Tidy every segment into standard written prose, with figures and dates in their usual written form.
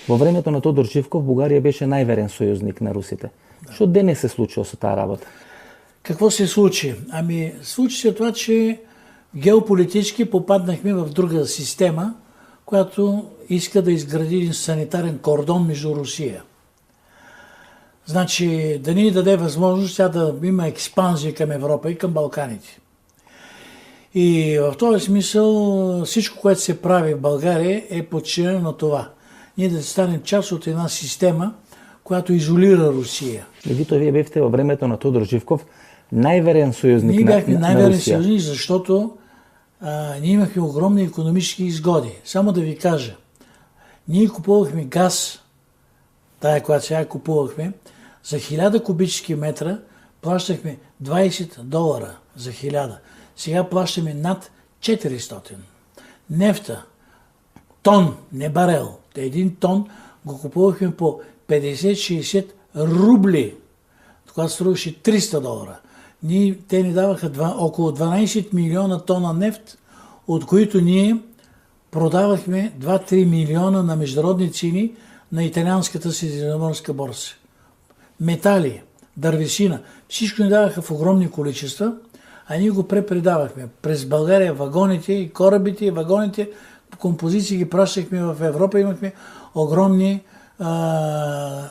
Во времето на Тодор Живков Бугарија беше најверен сојузник на русите. Што денес се случило со таа работа? Какво се случи? Ами, случи се това, че геополитически попаднахме в друга система, която иска да изгради един санитарен кордон между Русия. Значи, да ни даде възможност тя да има експанзия към Европа и към Балканите. И в този смисъл всичко, което се прави в България е подчинено на това. Ние да станем част от една система, която изолира Русия. Меѓутоа, вие бевте во времето на Тодор Живков најверен сојузник Ние бяхме на најверен Русија. съюзник, защото ние имахме огромни икономически изгоди. Само да ви кажа, ние купувахме газ, тая, която сега купувахме, за 1000 кубически метра плащахме $20 за 1000. Сега плащаме над 400. Нефта, тон, не барел, един тон го купувахме по 50-60 рубли. Това струваше $300. Те ни даваха около 12 милиона тона нефт, от които ние продавахме 2-3 милиона на международни цени на италианската средиземноморска борса. Метали, дървесина, всичко ни даваха в огромни количества, а ние го препредавахме. През България вагоните и корабите и вагоните, композиции ги пращахме в Европа, имахме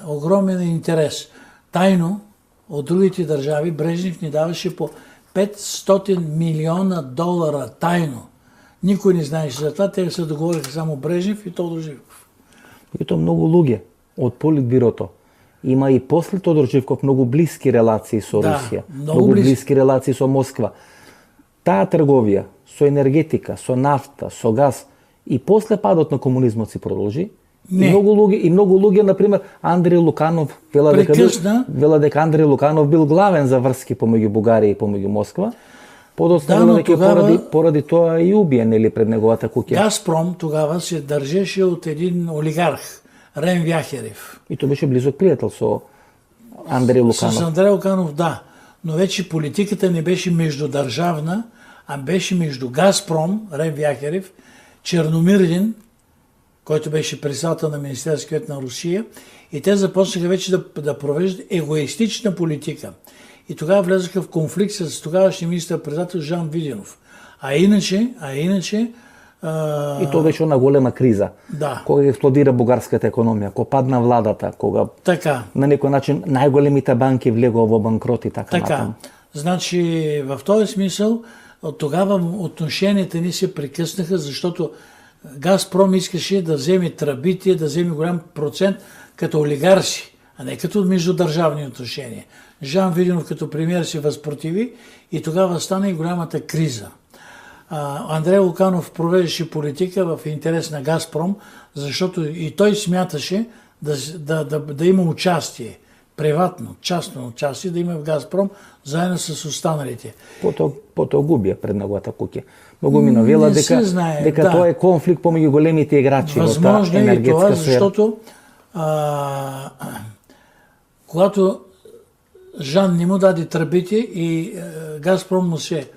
огромен интерес. Тайно от другите държави Брежнев ни даваше по $500 милиона тайно. Никой не знаеше за това, те се договориха само Брежнев и Тодор Живков. Меѓутоа, многу луѓе од Политбирото има и после Тодор Живков многу блиски релации со Русија, многу блиски релации со Москва. Таа трговија со енергетика, со нафта, со газ и после падот на комунизмот си продолжи. Не. И многу луѓе, например, Андреј Луканов вела дека Андреј Луканов бил главен за врски помеѓу Бугарија и помеѓу Москва. Подоцна дека поради тоа и убиен или пред неговата куќа. Газпром тогава се држеше от един олигарх, Рен Вяхерев. И тоа беше близок пријател со Андреј Луканов. С Андреј Луканов, да. Но вече политиката не беше междудържавна, а беше между Газпром, Рен Вяхерев, Черномирдин, който беше председател на Министерския съвет на Русия, и те започнаха вече да провеждат егоистична политика. И тогава влезаха в конфликт с тогавашния министър-председател Жан Виденов. А иначе... И тоа беше она голема криза. Да. Кога експлодира бугарската економија, кога падна владата, кога така, на некој начин најголемите банки влегоа во банкрот и така натаму. Значи, в този смисъл, от тогава отношенията ни се прекъснаха, защото Газпром искаше да вземе тръбите, да вземе голям процент като олигарси, а не като междудържавни отношения. Жан Виденов като премиер се възпротиви и тогава стана и голямата криза. Андреј Луканов провеждаше политика в интерес на Газпром, защото и той смяташе да има участие, приватно, частно участие, да има в Газпром, заедно с останалите. Потоа губија пред неговата куќа. Многу ми навела дека тоа е конфликт помеѓу големите играчи во таа енергетска сфера. Възможно е и това, защото когато Жан не му даде тръбите и Газпром му се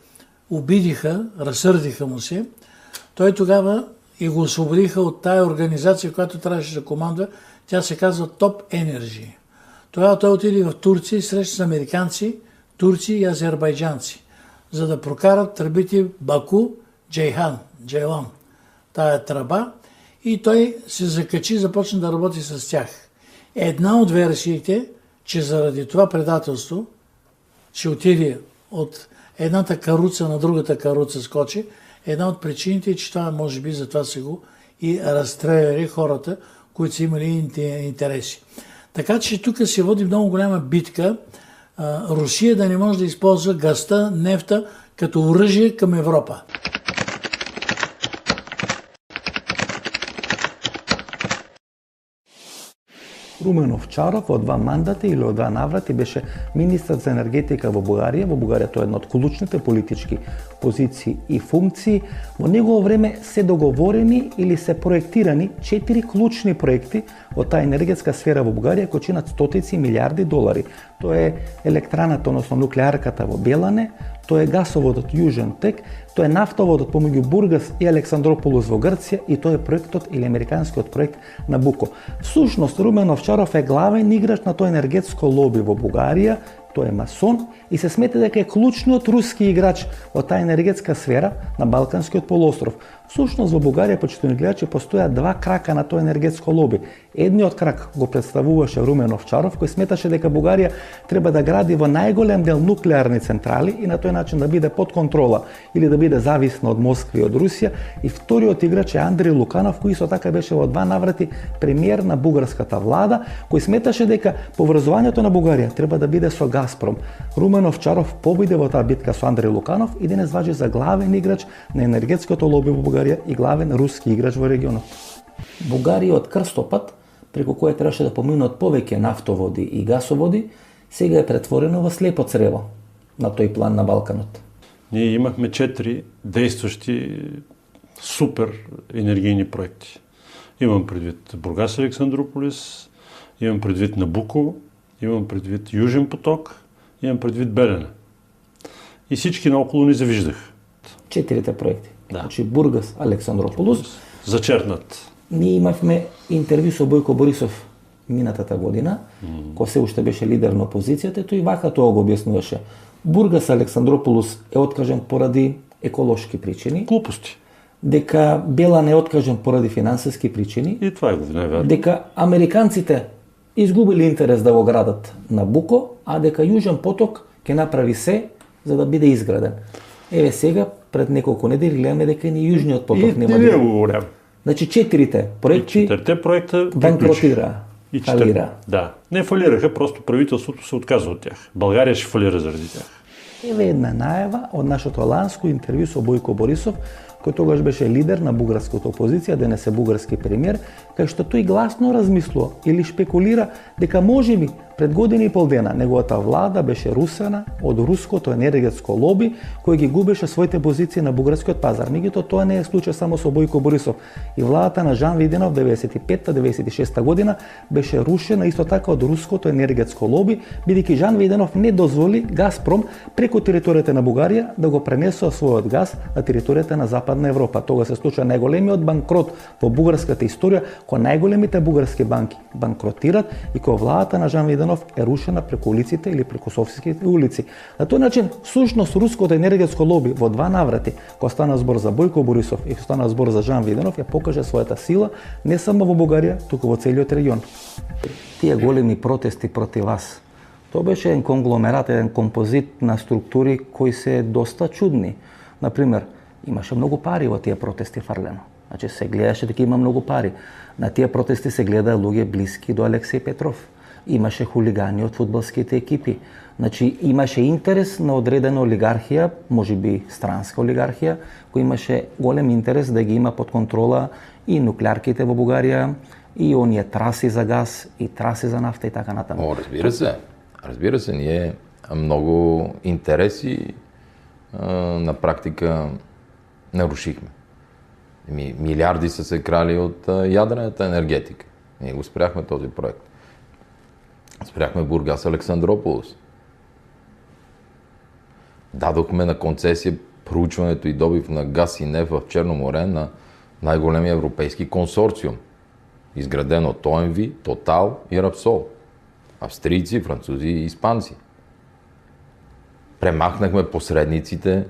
обидиха, разсърдиха му се, той тогава и го освободиха от тая организация, която трябваше да командва. Тя се казва Top Energy. Тогава той отиде в Турция и среща с американци, турци и азербайджанци, за да прокарат тръбите Баку, Джейлан, тая тръба, и той се закачи, започна да работи с тях. Една от версиите, че заради това предателство ще отиде от едната каруца на другата каруца скочи, една от причините е, че това може би затова са го и разстреляли хората, които са имали интереси. Така че тук се води много голяма битка Русия да не може да използва газта, нефта като оръжие към Европа. Румен Овчаров од 2 мандати или од 2 наврати беше министар за енергетика во Бугарија. Во Бугарија тоа е една од клучните политички позиции и функции, во негово време се договорени или се проектирани 4 клучни проекти во таа енергетска сфера во Бугарија кои чинат стотици милиарди долари. Тоа е електраната, односно нуклеарката во Белане, тоа е гасоводот Южен Тек, тоа е нафтоводот помеѓу Бургас и Александрополус во Грција и тоа е проектот или американскиот проект Набуко. Всушност Румен Овчаров е главен играч на тоа енергетско лоби во Бугарија, тој е масон и се смета дека е клучниот руски играч во таа енергетска сфера на Балканскиот полуостров. Всушност во Бугарија, почитувани гледачи, постојат два крака на тоа енергетско лоби. Едниот крак го представуваше Румен Овчаров, кој сметаше дека Бугарија треба да гради во најголем дел нуклеарни централи и на тој начин да биде под контрола или да биде зависна од Москва и од Русија. И вториот играч е Андреј Луканов, кој исто така беше во два наврати премиер на бугарската влада, кој сметаше дека поврзувањето на Бугарија треба да биде со Газпром. Румен Овчаров победи во таа битка со Андреј Луканов и денес важи за главен играч на енергетското лоби во Бугарија и главен руски играч во регионот. Бугарија од крстопат, преку кој требаше да поминат повеќе нафтоводи и гасоводи, сега е претворено во слепо црево на тој план на Балканот. Ние имахме 4 действащи супер енергийни проекти. Имам предвид Бургас Александрополис, имам предвид Набуко, имам предвид Южен поток, имам предвид Белене. И всички наоколо ни завиждах. 4 проекти. Да. Значи Бургас Александрополус. Зачернат. Ние имавме интервју со Бојко Борисов минатата година, кој се уште беше лидер на опозицијата, тој вака тоа го објаснуваше. Бургас Александрополус е откажен поради еколошки причини. Глупости. Дека Белан е откажен поради финансиски причини. И това е најверојатно. Дека американците изгубили интерес да го градат Набуко, а дека Јужен поток ќе направи се за да биде изграден. Еве сега, пред неколку недели, гледаме дека ни Јужниот поток нема да го. Значи 4 проекти проекта банкротира, фалира. Да, не фалираха, просто правителството се отказва од тях. Българија ще фалира заради тях. Еве една најава од нашето ланско интервју со Бојко Борисов, кој тогаш беше лидер на бугарската опозиција, денес е бугарски премиер, кај што тој гласно размислува или шпекулира дека можеби пред година и пол дена неговата влада беше русена од руското енергетско лоби кој ги губеше своите позиции на бугарскиот пазар. Меѓутоа тоа не е случај само со Бојко Борисов. И владата на Жан Виденов 95-96 година беше рушена исто така од руското енергетско лоби, бидејќи Жан Виденов не дозволи Газпром преку територијата на Бугарија да го пренесува својот газ на територијата на Западна Европа. Тога се случи најголемиот банкрот во бугарската историја, кога најголемите бугарски банки банкротират и кога владата на Жан Виденов е рушена преку улиците или преку софските улици. На тој начин, сушност руското енергетско лоби во два наврати, кога стана збор за Бојко Борисов и кога стана збор за Жан Виденов, ја покаже својата сила не само во Бугарија, туку во целиот регион. Тие големи протести против вас, тоа беше еден конгломерат, еден композит на структури кои се доста чудни. Например, имаше многу пари во тие протести фрлено. Значи се гледаше дека има многу пари. На тие протести се гледа луѓе блиски до Алексеј Петров. Имаше хулигани од фудбалските екипи. Значи имаше интерес на одредена олигархија, можеби странска олигархија, кој имаше голем интерес да ги има под контрола и нуклеарките во Бугарија, и оние траси за газ, и траси за нафта и така натаму. Разбира се. Разбира се, ние много интереси на практика нарушихме. Милиарди са се крали от ядрената енергетика. Ние го спряхме този проект. Спряхме Бургас Александрополус. Дадохме на концесия проучването и добив на газ и нефт в Черно море на най-големия европейски консорциум, изграден от ОМВ, Тотал и Рапсол. Австрийци, французи и испанци. Премахнахме посредниците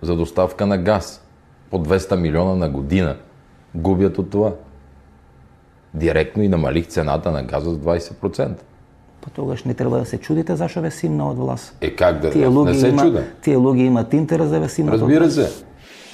за доставка на газ. По 200 милиона на година губят от това. Директно и намалих цената на газа с 20%. Па тогаш не треба да се чудите зашо ве симна од власт. Как да не се чуда? Тие луѓе имат интерес да ве симнат. Разбира се.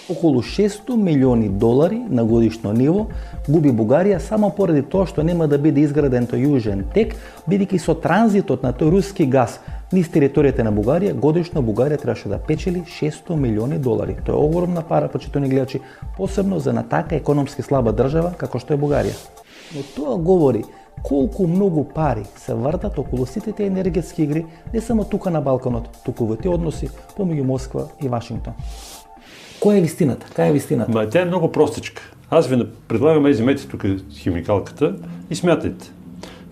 Околу 600 милиони долари на годишно ниво губи Бугарија само поради тоа што нема да биде изграден тој Јужен тек, бидејќи со транзитот на тој руски газ низ територијата на Бугарија, годишно Бугарија требаше да печели 600 милиони долари. Тоа е огромна пара, почитувани гледачи, посебно за на така економски слаба држава како што е Бугарија. Но тоа говори колку многу пари се вртат околу сите тие енергетски игри, не само тука на Балканот, туку во тие односи помеѓу Москва и Вашингтон. Коя е вистината? Кая е вистината? Тя е много простичка. Аз ви предлагам вземете тук химикалката и смятайте.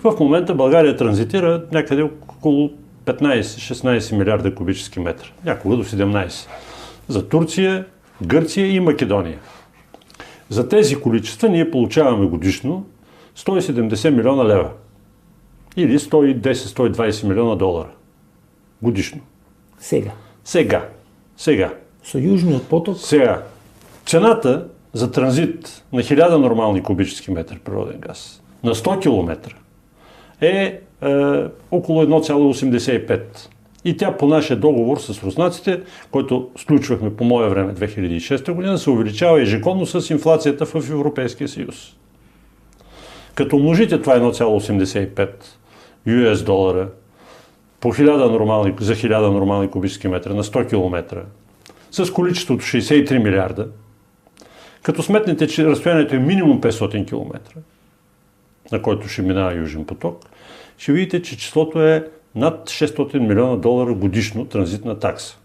В момента България транзитира някъде около 15-16 милиарда кубически метра. Някога до 17. За Турция, Гърция и Македония. За тези количества ние получаваме годишно 170 милиона лева. Или 110-120 милиона долара. Годишно. Сега. Со Южниот поток? Сега. Цената за транзит на 1000 нормални кубически метра природен газ на 100 км е около 1,85. И тя по нашия договор с руснаците, който сключвахме по мое време 2006 година, се увеличава ежегодно с инфлацията в Европейския съюз. Като умножите това 1,85 US долара за 1000 нормални кубически метра на 100 км с количеството 63 милиарда, като сметнете, че разстоянието е минимум 500 км, на който ще минава Южен поток, ще видите, че числото е над 600 милиона долара годишно транзитна такса.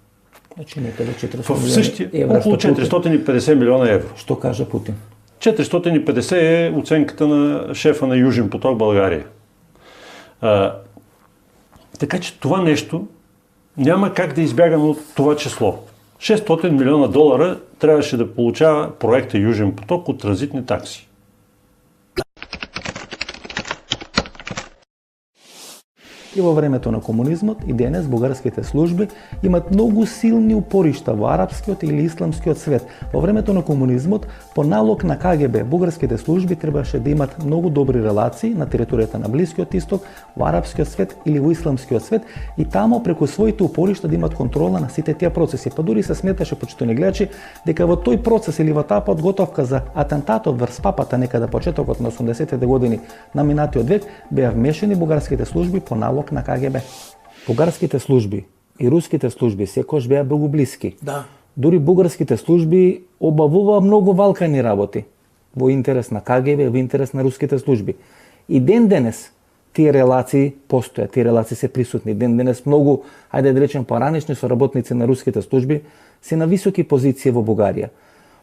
Значи некъде 400 В същия, евро. около 450 милиона евро. Що кажа Путин? 450 е оценката на шефа на Южен поток България. Така че това нещо няма как да избягаме от това число. 600 милиона долара трябваше да получава проекта Южен поток от транзитни такси. И във времето на комунизмот и денес бугарските служби имат много силни упорища во арапскиот или исламскиот свет. Во времето на комунизмот, по налог на КГБ, бугарските служби требаше да имат много добри релации на територијата на Блискиот исток, во арапскиот свет или во исламскиот свет и тамо преку своите упоришта да имат контрола на сите тие процеси. Па дури се сметаше, почитувани гледачи, дека во тој процес или во таа подготовка за атентатот врз папата некаде почетокот на 80-те години на минатиот век беа вмешани бугарските служби по налог на КГБ. Бугарските служби и руските служби секојаш беа многу блиски. Да. Дури бугарските служби обавува многу валкани работи во интерес на КГБ, во интерес на руските служби. И ден денес тие релации постојат, тие релации се присутни. Ден денес многу, ајде да речем, поранишни соработници на руските служби се на високи позиции во Бугарија.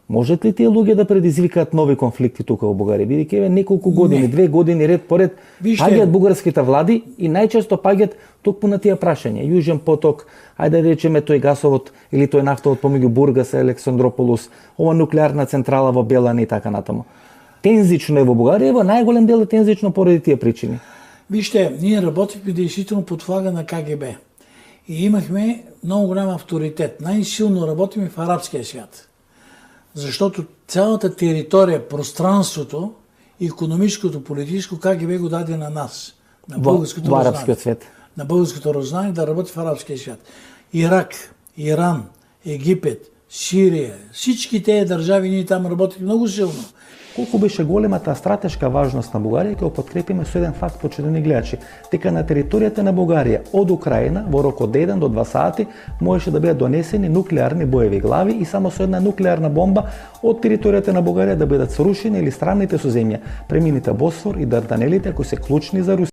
Можат ли тие луѓе да предизвикаат нови конфликти тука во Бугарија? Бидејќи неколку години, 2 години ред поред паѓаат бугарските влади и најчесто паѓаат токму на тие прашања. Южен поток, ајде да речеме тој гасовод или тој нафтовод помеѓу Бургас и Александрополус, ова нуклеарна централа во Белани и така натаму. Тензично е во Бугарија, во најголем дел е тензично поради тие причини. Вижте, ние работихме действително под флага на КГБ и имахме много голям авторитет. Най-силно работиме в арабския свят. Защото цялата територия, пространството, икономическото, политическо, КГБ го даде на нас, на българското разузнаване. На българското разузнаване да работи в арабския свят. Ирак, Иран, Египет, Сирия, всички тези държави, ние там работим много силно. Колку беше големата стратешка важност на Бугарија, ќе го подкрепиме со еден факт, почитувани гледачи, дека на територијата на Бугарија од Украина во рок од 1 до 2 сати можеше да бидат донесени нуклеарни боеви глави и само со една нуклеарна бомба од територијата на Бугарија да бидат срушени или странните со земја, премините Босфор и Дарданелите кои се клучни за Русија.